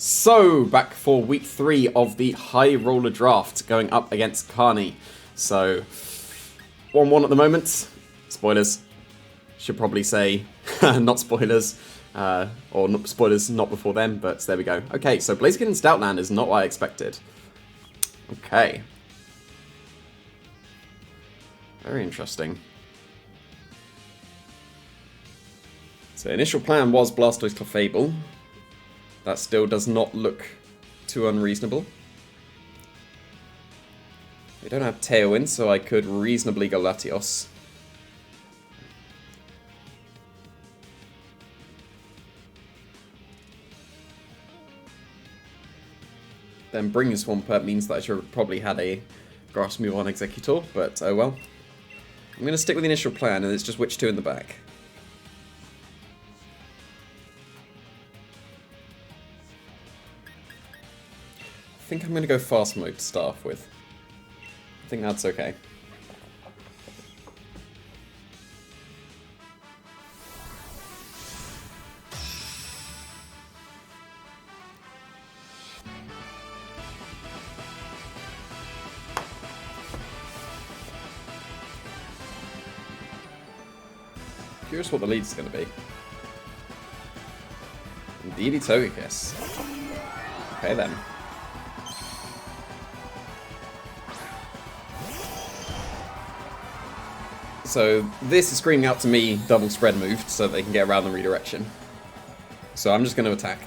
So, back for week 3 of the High Roller Draft, going up against Carney. So, 1-1 at the moment. Spoilers. Should probably say not spoilers. Or not spoilers not before then, but there we go. Okay, so Blaziken and Stoutland is not what I expected. Okay. Very interesting. So, initial plan was Blastoise Clefable. That still does not look too unreasonable. We don't have Tailwind, so I could reasonably go Latios. Then bringing Swampert means that I should have probably had a Grass move on Executor, but oh well. I'm going to stick with the initial plan, and it's just which two in the back. I think I'm going to go fast mode to start off with. I think that's okay. Curious what the lead is going to be. Indeedy Togekiss. Okay then. So this is screaming out to me double spread moved so they can get around the redirection. So I'm just going to attack.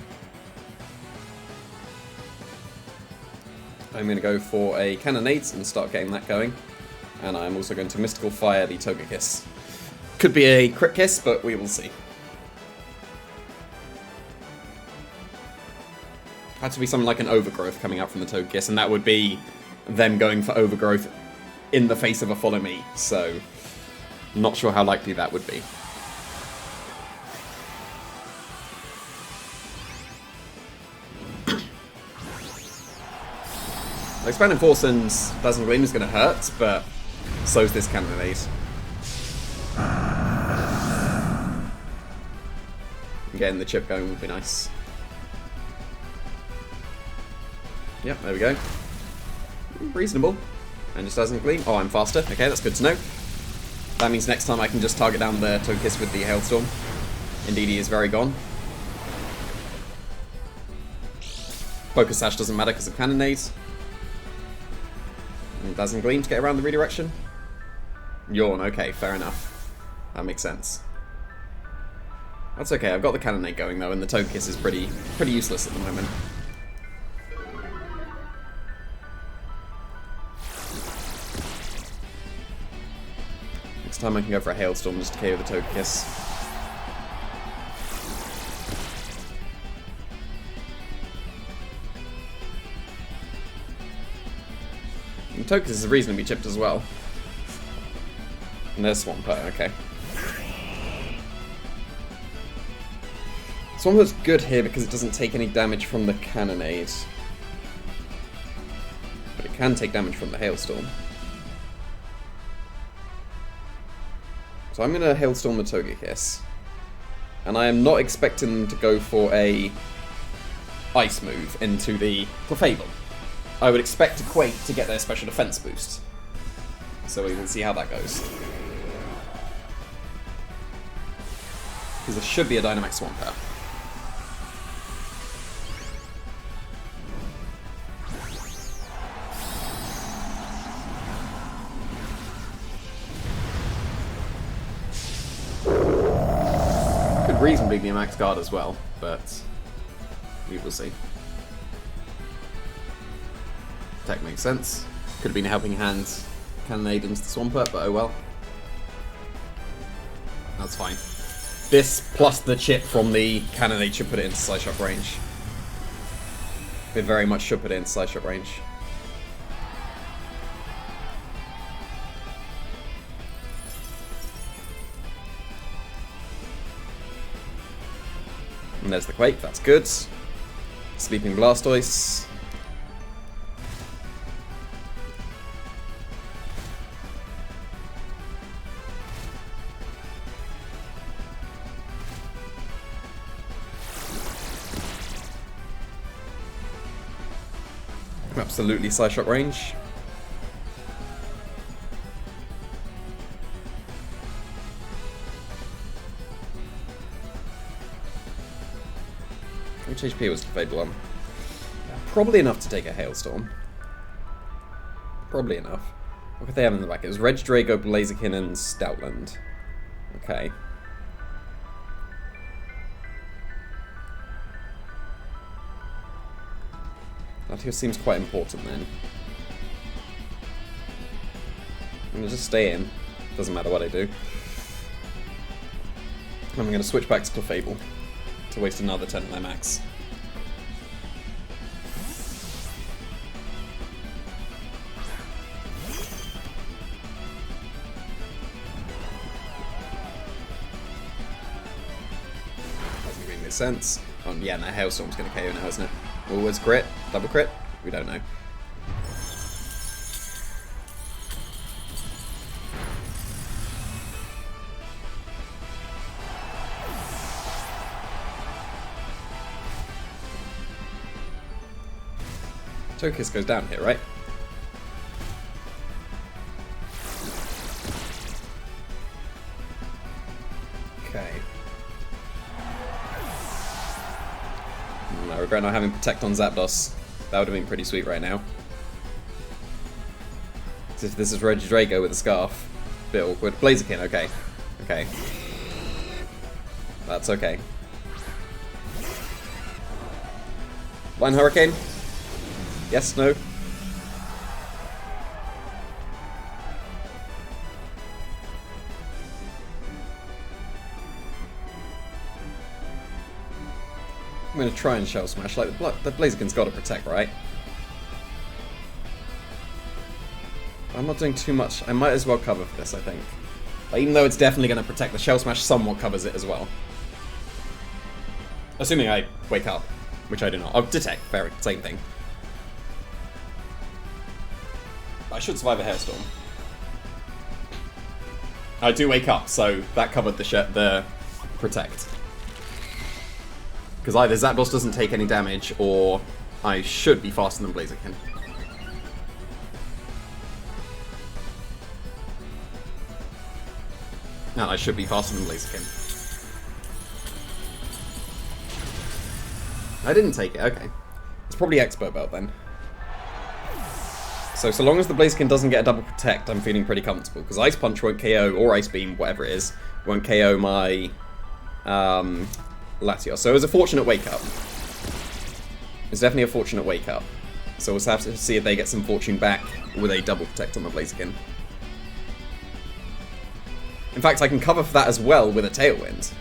I'm going to go for a Cannonade and start getting that going. And I'm also going to Mystical Fire the Togekiss. Could be a crit kiss, but we will see. Had to be something like an Overgrowth coming out from the Togekiss, and that would be them going for Overgrowth in the face of a Follow Me, so not sure how likely that would be. Expanding Force and Dazzling Gleam is going to hurt, but so is this Cannonade. Getting the chip going would be nice. Yep, there we go. Reasonable. And just Dazzling Gleam. Oh, I'm faster. Okay, that's good to know. That means next time I can just target down the Togekiss with the Hailstorm. Indeed, he is very gone. Focus Sash doesn't matter because of Cannonade. And Dazzling Gleam to get around the redirection. Yawn, okay, fair enough. That makes sense. That's okay, I've got the Cannonade going though, and the Togekiss is pretty useless at the moment. Next time I can go for a Hailstorm just to KO the Togekiss. And Togekiss is reasonably chipped as well. And there's Swampert, okay. Swampert's good here because it doesn't take any damage from the Cannonade. But it can take damage from the Hailstorm. So I'm going to Hailstorm the Togekiss. And I am not expecting them to go for a Ice move into the Clefable. I would expect a Quake to get their special defense boost. So we will see how that goes. Because there should be a Dynamax Swampert. Could reasonably be a Max Guard as well, but we will see. Tech makes sense. Could have been a Helping Hand Cannonade into the Swampert, but oh well. That's fine. This plus the chip from the Cannonade should put it into Side Shot range. It very much should put it into Side Shot range. And there's the Quake, that's good. Sleeping Blastoise. Absolutely Psyshock range. Which HP was the Fable on? Probably enough to take a Hailstorm. Probably enough. What could they have in the back? It was Reg Drago, Blaziken, and Stoutland. Okay. Latios seems quite important then. I'm gonna just stay in. Doesn't matter what I do. And I'm gonna switch back to Clefable to waste another 10 at my max. Doesn't really make sense. Oh yeah, no, Hailstorm's gonna KO now, isn't it? Always crit? Double crit? We don't know. Tokiss goes down here, right? Okay. I regret not having Protect on Zapdos. That would have been pretty sweet right now. If this is Regidrago with a Scarf. Bit awkward. Blaziken, okay. Okay. That's okay. Blind Hurricane? Yes, no? I'm gonna try and Shell Smash. Like, the Blaziken's gotta protect, right? I'm not doing too much. I might as well cover for this, I think. Like, even though it's definitely gonna protect, the Shell Smash somewhat covers it as well. Assuming I wake up, which I do not. I'll detect, very same thing. I should survive a Hailstorm. I do wake up, so that covered the protect. Because either Zapdos doesn't take any damage, or I should be faster than Blaziken. No, I should be faster than Blaziken. I didn't take it, okay. It's probably Expert Belt then. So long as the Blaziken doesn't get a double protect, I'm feeling pretty comfortable. Because Ice Punch won't KO, or Ice Beam, whatever it is, won't KO my Latios. So it was a fortunate wake up. It's definitely a fortunate wake up. So we'll have to see if they get some fortune back with a double protect on the Blaziken. In fact, I can cover for that as well with a Tailwind.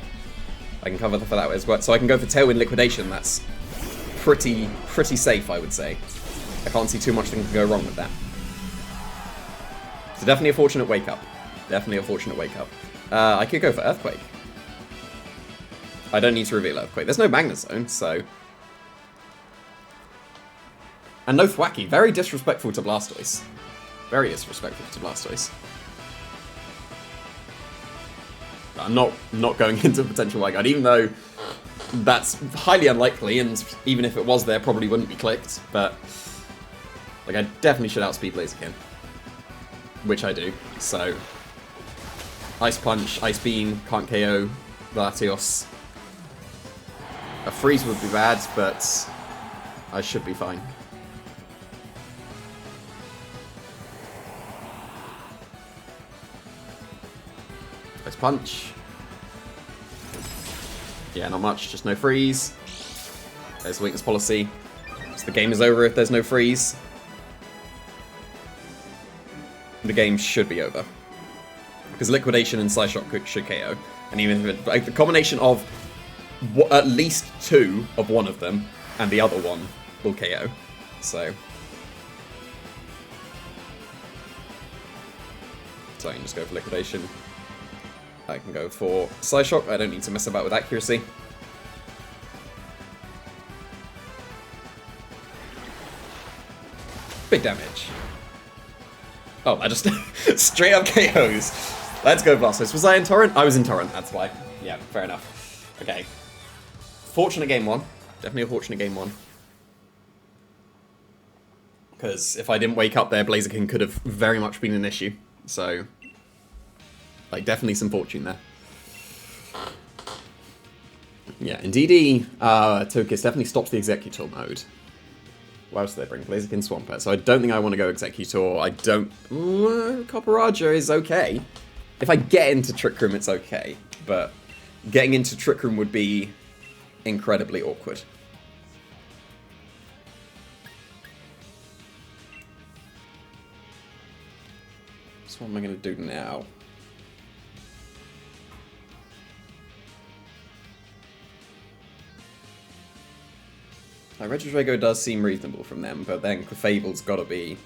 I can cover for that as well. So I can go for Tailwind Liquidation. That's pretty safe, I would say. I can't see too much that can go wrong with that. So definitely a fortunate wake up. Definitely a fortunate wake up. I could go for Earthquake. I don't need to reveal Earthquake. There's no Magnet Zone, so... And no Thwacky. Very disrespectful to Blastoise. Very disrespectful to Blastoise. I'm not going into potential White Guard, even though that's highly unlikely, and even if it was there, probably wouldn't be clicked, but... Like, I definitely should outspeed Blaziken. Which I do, so... Ice Punch, Ice Beam, can't KO Latios. A Freeze would be bad, but I should be fine. Ice Punch. Yeah, not much, just no freeze. There's the weakness policy. So the game is over if there's no freeze. The game should be over. Because Liquidation and Psyshock should KO. And even if it, like, the combination of at least two of one of them and the other one will KO. So I can just go for Liquidation. I can go for Psyshock. I don't need to mess about with accuracy. Big damage. Oh, I just straight up KOs. Let's go, Blastoise. Was I in Torrent? I was in Torrent, that's why. Yeah, fair enough. Okay. Fortunate game one. Definitely a fortunate game one. Because if I didn't wake up there, Blaziken could have very much been an issue. So, like, definitely some fortune there. Yeah, and DD Togekiss definitely stops the Executor mode. What else do they bring? Blaziken, Swampert. So I don't think I want to go Executor. I don't... Copperager is okay. If I get into Trick Room, it's okay. But getting into Trick Room would be incredibly awkward. So what am I going to do now? Like, Regidrago does seem reasonable from them, but then Clefable's got to be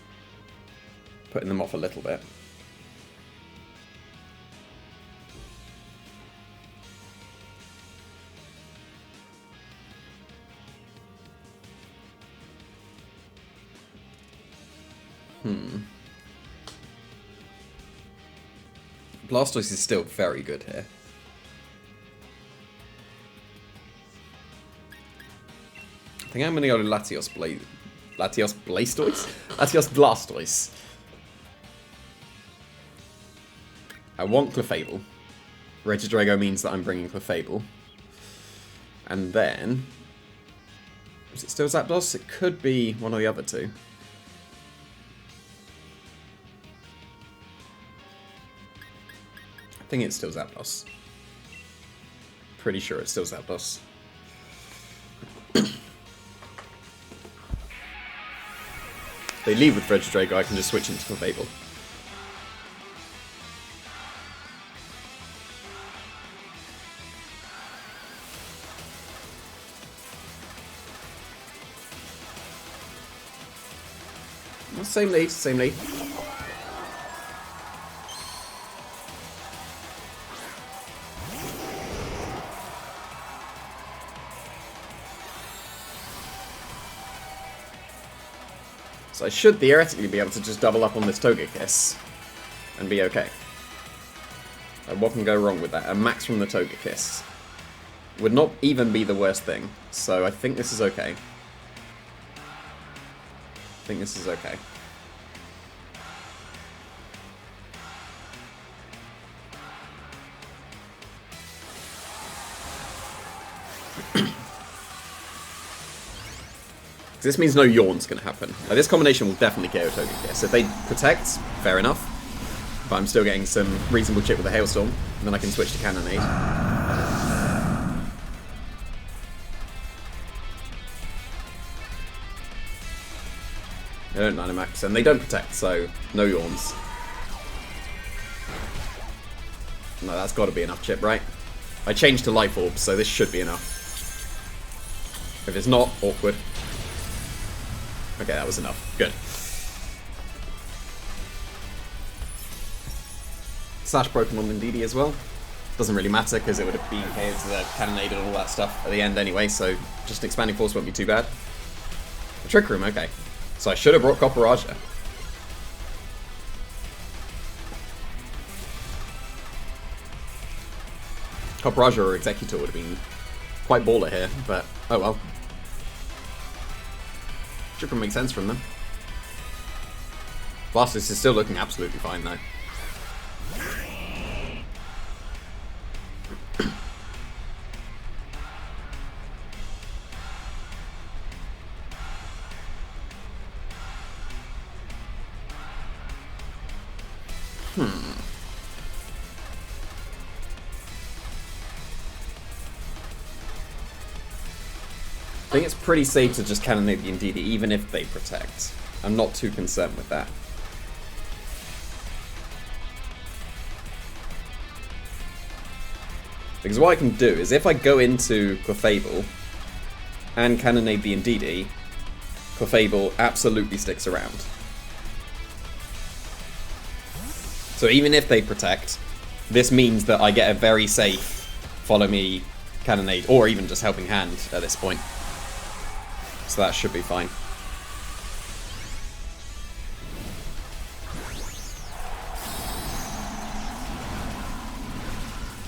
putting them off a little bit. Blastoise is still very good here. I think I'm going to go to Latios Blastoise? Latios Blastoise. I want Clefable. Regidrago means that I'm bringing Clefable. And then... is it still Zapdos? It could be one of the other two. I think it's still Zapdos. Pretty sure it's still Zapdos. They leave with Regidrago, I can just switch into Clefable. Well, same lead, same lead. So I should theoretically be able to just double up on this Togekiss and be okay. Like, what can go wrong with that? A max from the Togekiss would not even be the worst thing. So I think this is okay. I think this is okay. This means no Yawn's going to happen. Now, this combination will definitely KO Togekiss. If they protect, fair enough. But I'm still getting some reasonable chip with a Hailstorm. And then I can switch to Cannonade. They don't Dynamax, and they don't protect, so no Yawns. No, that's got to be enough chip, right? I changed to Life Orb, so this should be enough. If it's not, awkward. Okay, that was enough. Good. Slash broken on Indeedee as well. Doesn't really matter because it would have been KO to the Cannonade and all that stuff at the end anyway, so just Expanding Force won't be too bad. The Trick Room, okay. So I should have brought Copperager. Copperager or Executor would have been quite baller here, but oh well. Trick Room makes sense from them. Blastoise is still looking absolutely fine though. I think it's pretty safe to just Cannonade the Indeedee, even if they protect. I'm not too concerned with that. Because what I can do is if I go into Clefable and Cannonade the Indeedee, Clefable absolutely sticks around. So even if they protect, this means that I get a very safe follow me Cannonade, or even just Helping Hand at this point. So that should be fine.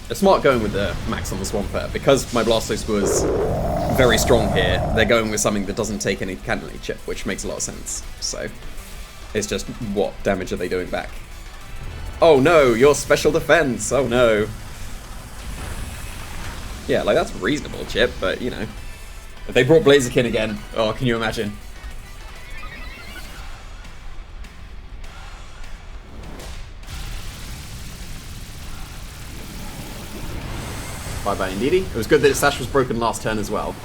It's smart going with the max on the Swampert because my Blastoise was very strong here, they're going with something that doesn't take any cannonade chip, which makes a lot of sense. So it's just, what damage are they doing back? Oh no, your special defense! Oh no. Yeah, like that's reasonable chip, but you know. If they brought Blaziken again, oh, can you imagine? Bye-bye indeedy. It was good that its sash was broken last turn as well.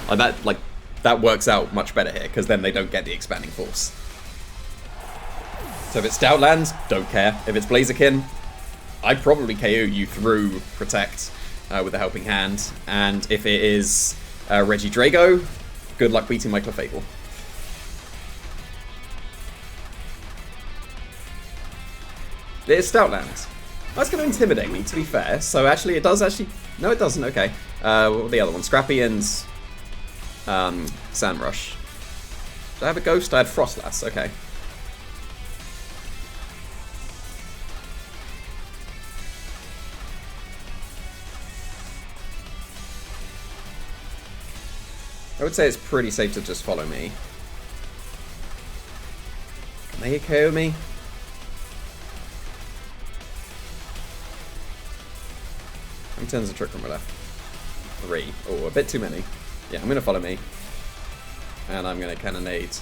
That works out much better here, because then they don't get the expanding force. So if it's Stoutlands, don't care. If it's Blaziken, I'd probably KO you through Protect with a Helping Hand. And if it is Regidrago, good luck beating my Clefable. It is Stoutlands. That's going to intimidate me, to be fair. So actually, it does actually... No, it doesn't. Okay. What were the other ones? Scrappy and Sandrush. Did I have a Ghost? I had Frostlass. Okay. I would say it's pretty safe to just follow me. Can they KO me? How many turns of Trick Room are left? 3. Oh, a bit too many. Yeah, I'm going to follow me. And I'm going to Cannonade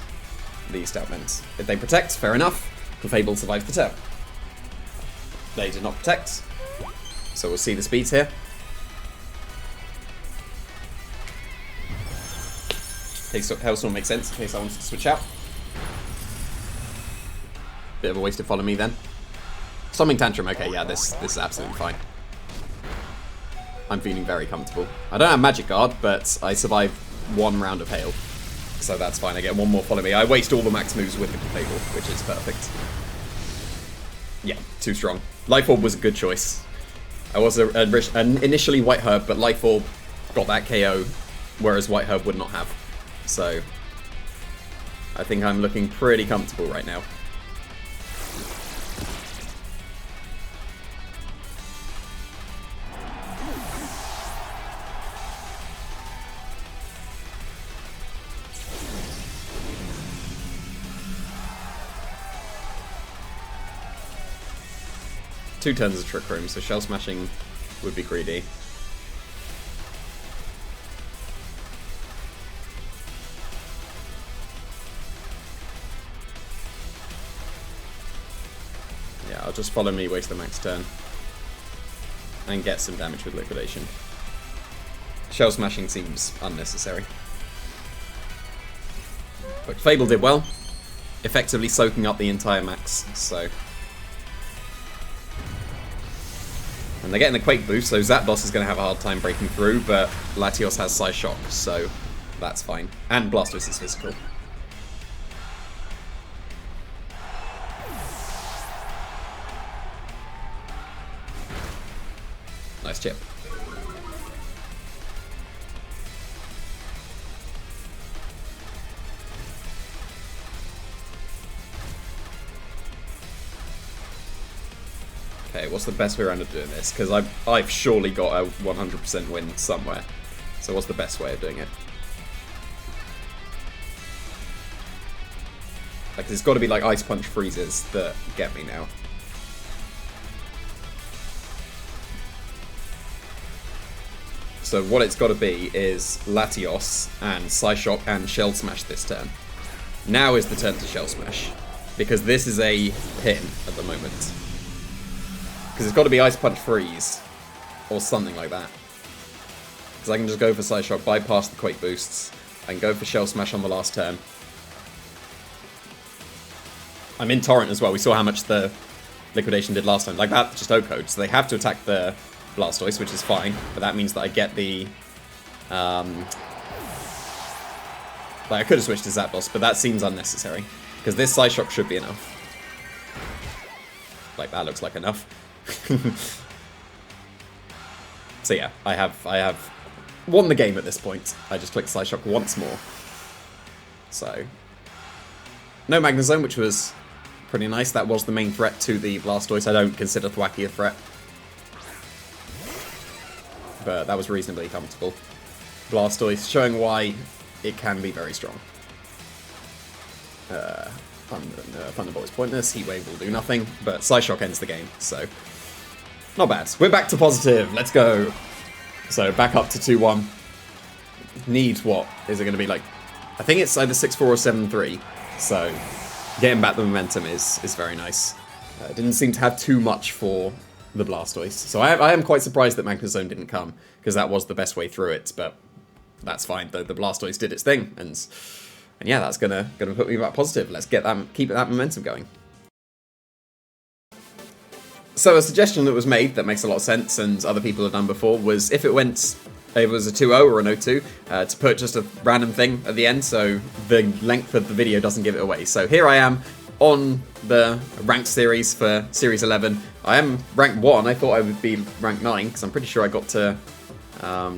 these Stoutments. If they protect, fair enough. Clefable survives the turn. They did not protect. So we'll see the speeds here. Hailstorm makes sense in case I wanted to switch out. Bit of a waste to follow me then. Stomping Tantrum, okay, yeah, this is absolutely fine. I'm feeling very comfortable. I don't have Magic Guard, but I survive 1 round of Hail. So that's fine, I get 1 more follow me. I waste all the max moves with the Clefable, which is perfect. Yeah, too strong. Life Orb was a good choice. I was initially White Herb, but Life Orb got that KO, whereas White Herb would not have. So, I think I'm looking pretty comfortable right now. Two turns of Trick Room, so Shell Smashing would be greedy. Yeah, I'll just follow me, waste the max turn. And get some damage with Liquidation. Shell Smashing seems unnecessary. But Fable did well. Effectively soaking up the entire max, so... And they're getting the Quake boost, so Zapdos is going to have a hard time breaking through, but Latios has Psyshock, so that's fine. And Blastoise is physical. Nice chip. Okay, what's the best way around of doing this? Because I've surely got a 100% win somewhere. So what's the best way of doing it? Like, there's got to be like Ice Punch freezes that get me now. So what it's got to be is Latios and Psyshock and Shell Smash this turn. Now is the turn to Shell Smash. Because this is a pin at the moment. Because it's got to be Ice Punch Freeze. Or something like that. Because I can just go for Psyshock, bypass the Quake boosts, and go for Shell Smash on the last turn. I'm in Torrent as well. We saw how much the Liquidation did last time. Like that, just O-code. So they have to attack the Blastoise, which is fine. But that means that I get the... Like, I could have switched to Zapdos, but that seems unnecessary. Because this Psyshock should be enough. Like, that looks like enough. So yeah, I have won the game at this point. I just clicked Psyshock once more. So, no Magnezone, which was pretty nice. That was the main threat to the Blastoise. I don't consider Thwackey a threat. But that was reasonably comfortable. Blastoise, showing why it can be very strong. Thunderbolt is pointless, Heat Wave will do nothing, but Psyshock ends the game, so not bad. We're back to positive, let's go! So back up to 2-1. Need what? Is it going to be like... I think it's either 6-4 or 7-3, so getting back the momentum is very nice. Didn't seem to have too much for the Blastoise, so I am quite surprised that Magnezone didn't come, because that was the best way through it, but that's fine, though the Blastoise did its thing, and yeah, that's gonna put me back positive. Let's keep that momentum going. So a suggestion that was made that makes a lot of sense, and other people have done before, was if it was a 2-0 or an 0-2, to put just a random thing at the end, so the length of the video doesn't give it away. So here I am on the ranked series for Series 11. I am ranked 1. I thought I would be ranked 9, because I'm pretty sure I got to, I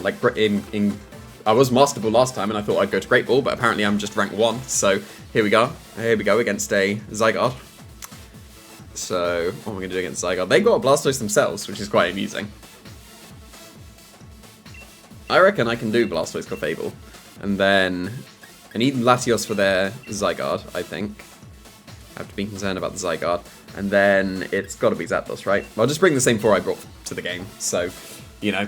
was Master Ball last time, and I thought I'd go to Great Ball, but apparently I'm just ranked 1, so here we go. Here we go against a Zygarde. So, what am I going to do against Zygarde? They've got a Blastoise themselves, which is quite amusing. I reckon I can do Blastoise Clefable. And then I need Latios for their Zygarde, I think. I have to be concerned about the Zygarde. And then it's got to be Zapdos, right? I'll just bring the same 4 I brought to the game. So, you know.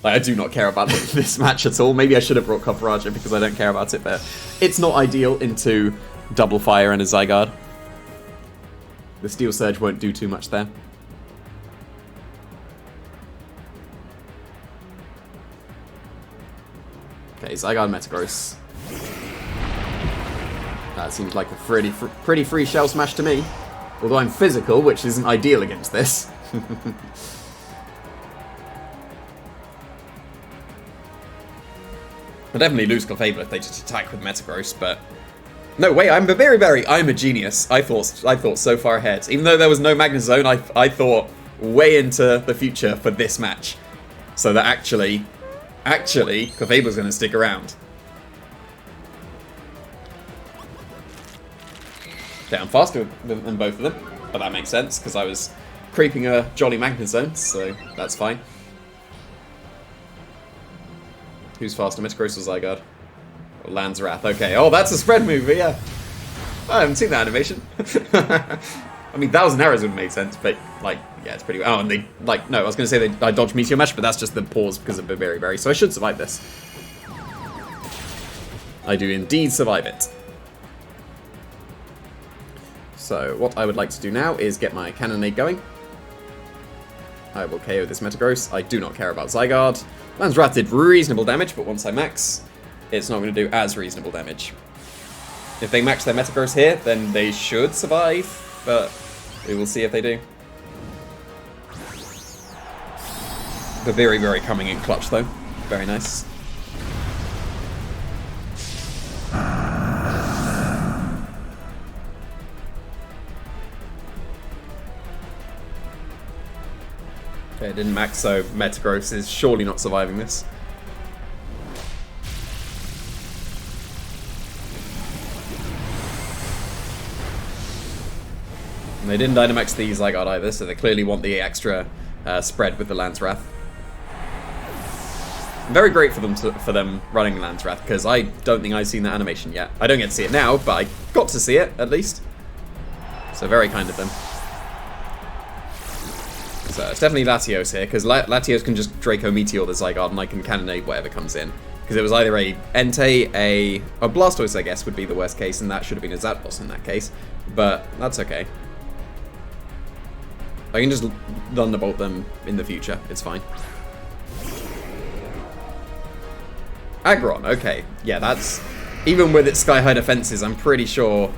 Like, I do not care about this match at all. Maybe I should have brought Copperajah because I don't care about it, but it's not ideal into Double Fire and a Zygarde. The Steel Surge won't do too much there. Okay, Zygarde Metagross. That seems like a pretty free Shell Smash to me. Although I'm physical, which isn't ideal against this. I'll definitely lose Clefable if they just attack with Metagross, but... No, wait, I'm a Berry. I'm a genius. I thought so far ahead. Even though there was no Magnezone, I thought way into the future for this match. So that actually, Clefable's going to stick around. Okay, I'm faster than both of them, but that makes sense, because I was creeping a jolly Magnezone, so that's fine. Who's faster, Metagross or Zygarde? Or Landsrath, okay. Oh, that's a spread move, yeah. I haven't seen that animation. I mean, Thousand Arrows would have made sense, but, like, yeah, it's pretty... Oh, and they, like, no, I was going to say I dodged Meteor Mash, but that's just the pause because of Berry, so I should survive this. I do indeed survive it. So, what I would like to do now is get my Cannonade going. I will KO this Metagross. I do not care about Zygarde. Landsrath did reasonable damage, but once I max, it's not going to do as reasonable damage. If they max their Metagross here, then they should survive, but we will see if they do. The Berry coming in clutch, though. Very nice. Okay, it didn't max, so Metagross is surely not surviving this. And they didn't Dynamax the Zygarde either, so they clearly want the extra spread with the Landsrath. Very great for them running Landsrath, because I don't think I've seen that animation yet. I don't get to see it now, but I got to see it, at least. So very kind of them. So it's definitely Latios here, because Latios can just Draco Meteor the Zygarde, and I can Cannonade whatever comes in. Because it was either a Entei, a Blastoise, I guess, would be the worst case, and that should have been a Zapdos in that case. But that's okay. I can just Thunderbolt them in the future, it's fine. Aggron, okay. Yeah, that's... Even with its sky-high defenses, I'm pretty sure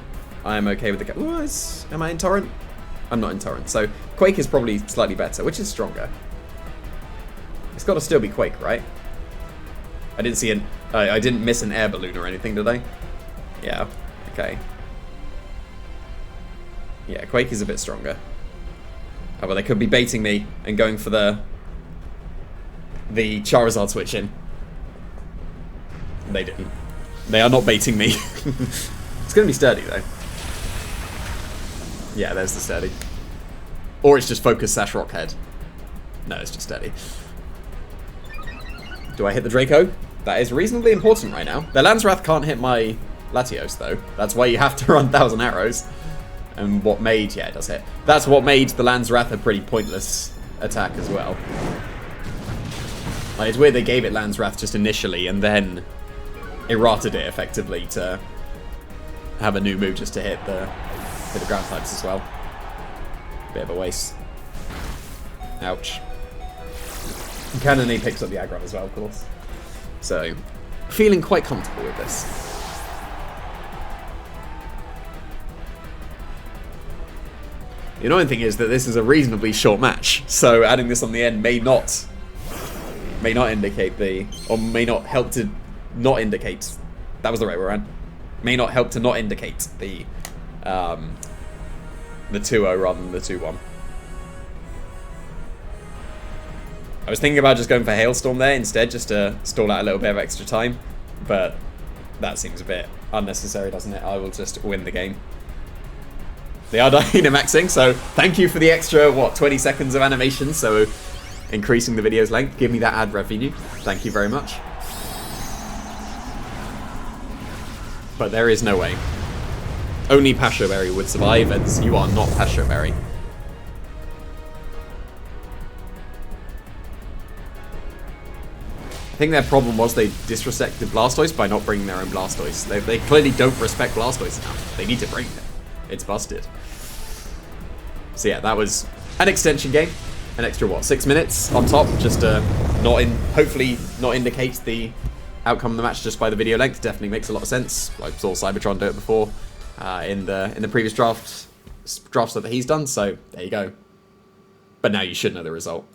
I'm okay with the... Ooh, am I in Torrent? I'm not in Torrent, so Quake is probably slightly better. Which is stronger? It's got to still be Quake, right? I didn't see an... I didn't miss an air balloon or anything, did I? Yeah, okay. Yeah, Quake is a bit stronger. Oh, well, they could be baiting me and going for the Charizard switch in. They didn't. They are not baiting me. It's going to be sturdy, though. Yeah, there's the sturdy. Or it's just Focus Sash Rock Head. No, it's just sturdy. Do I hit the Draco? That is reasonably important right now. The Landsrath can't hit my Latios, though. That's why you have to run 1,000 arrows. And what made... Yeah, it does hit. That's what made the Landsrath a pretty pointless attack as well. Like, it's weird they gave it Landsrath just initially, and then errated it effectively to have a new move just to hit the ground types as well. Bit of a waste. Ouch. Cannoneer picks up the aggro as well, of course. So, feeling quite comfortable with this. The annoying thing is that this is a reasonably short match, so adding this on the end may not indicate the, or may not help to not indicate, that was the right word, right? May not help to not indicate the 2-0 rather than the 2-1. I was thinking about just going for Hailstorm there instead, just to stall out a little bit of extra time, but that seems a bit unnecessary, doesn't it? I will just win the game. They are Dynamaxing, so thank you for the extra, 20 seconds of animation, so increasing the video's length. Give me that ad revenue. Thank you very much. But there is no way. Only Pasho Berry would survive, and you are not Pasho Berry. I think their problem was they disrespected Blastoise by not bringing their own Blastoise. They clearly don't respect Blastoise enough. They need to bring it. It's busted. So yeah, that was an extension game. An extra, 6 minutes on top, just to hopefully not indicate the outcome of the match just by the video length. Definitely makes a lot of sense. I saw Cybertron do it before in the previous drafts that he's done, so there you go. But now you should know the result.